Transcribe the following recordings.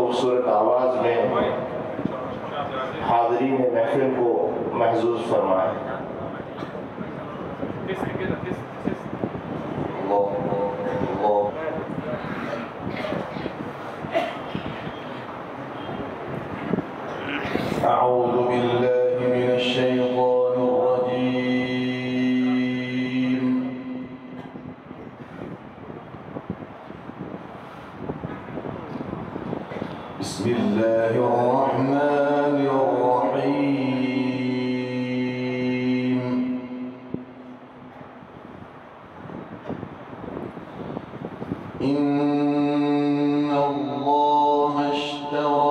खूबसूरत आवाज़ में हाज़रीन महफिल को महजूज फरमाएं। अऊज़ु बिल्लाहि मिनश शैतानिर रजीम। बिस्मिल्लाहिर रहमानिर रहीम। इन्नल्लाह अश्तरा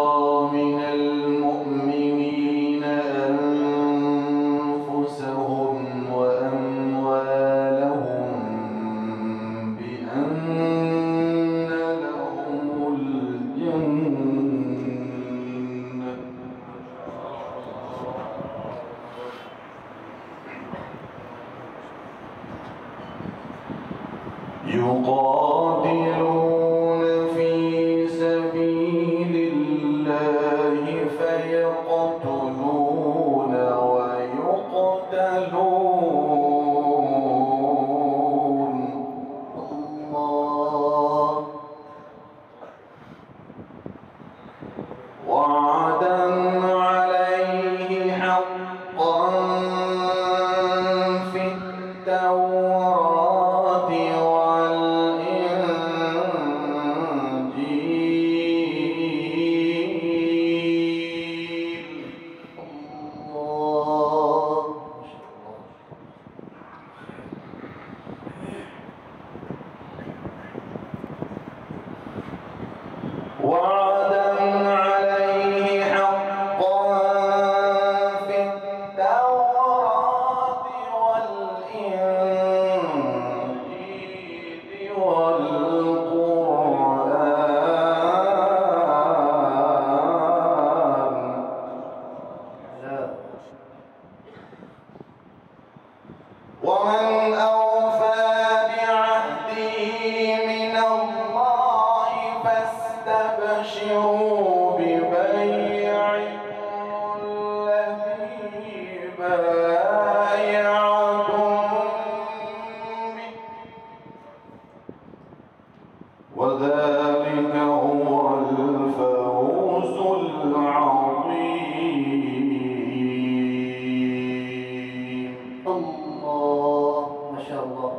मिनल मुअमिनीन अनफुसहुम व अमवालहुम बिअन्न लहुमुल जन्नह युक़ातिलून फी सबीलिल्लाहि फयक़तलून व युक़तलून। अल्लाह वअदन अलैहि हक़्क़न फित्तौराति वल इंजील। अल्लाह वअदन अलैहि हक़्क़न फित्तौराति वल इंजील वल क़ुरआन। वमन औफ़ा बिअहदिही मिनल्लाहि फस्तबशिरू बिबैइकुम अल्लज़ी बायअतुम बिही वज़ालिक हुवल फ़ौज़ुल अज़ीम। अल्लाह माशाअल्लाह।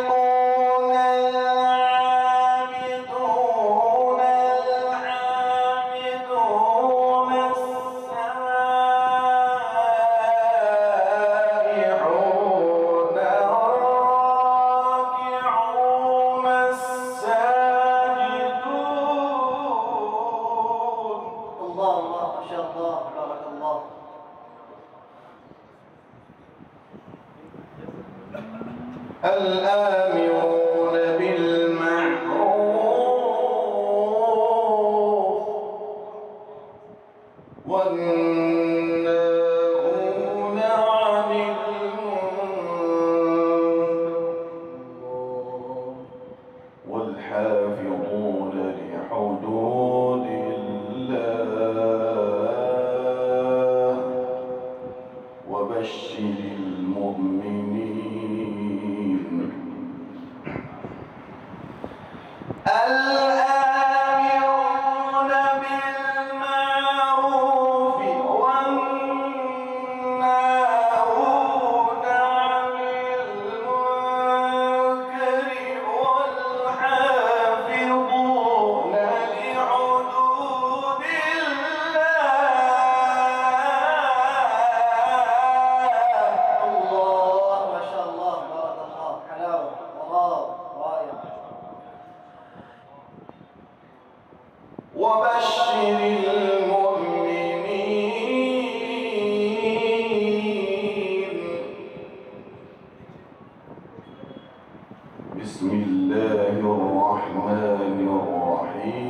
التائبون العابدون الحامدون السائحون الراكعون الساجدون. الله الله ما شاء الله بارك الله. الآمرون بالمعروف والناهون عن المنكر والحافظون لحدود الله وبشر المؤمنين. الآمرون بالمعروف والناهون عن المنكر والحافظون لحدود الله. الله ما شاء الله بارك الله. حلاوة الله رائع. وبشر المؤمنين. بسم الله الرحمن الرحيم.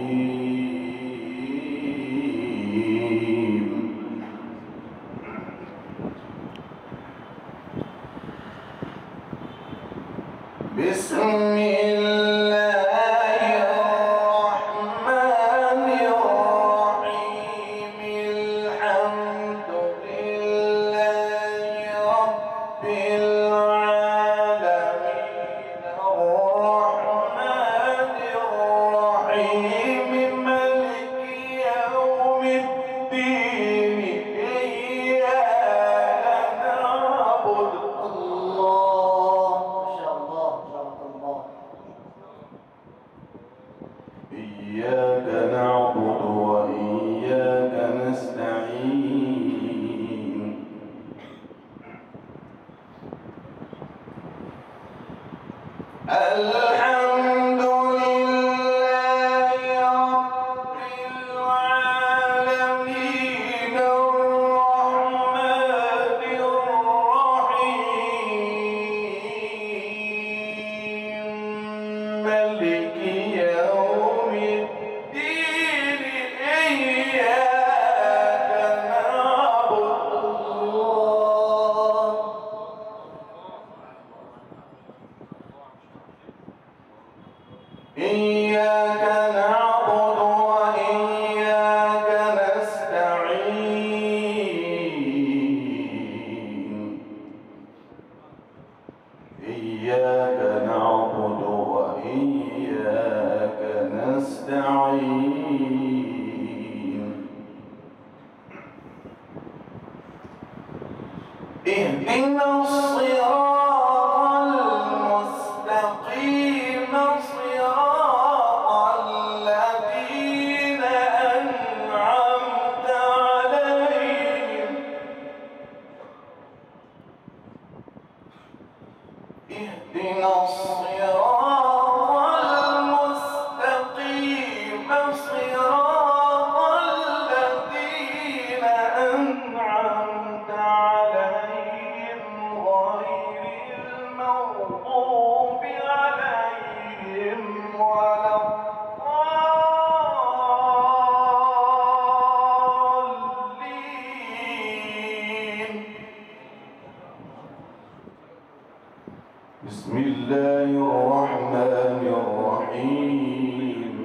بسم الله الرحمن الرحيم.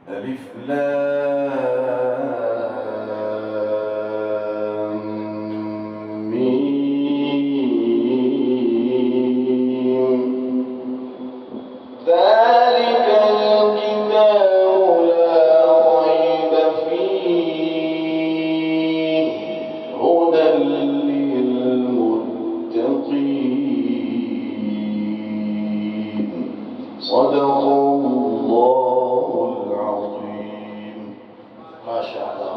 ألف لام ميم. ذلك الكتاب لا ريب فيه هدى للمتقين. صدق الله العظيم. ما شاء الله.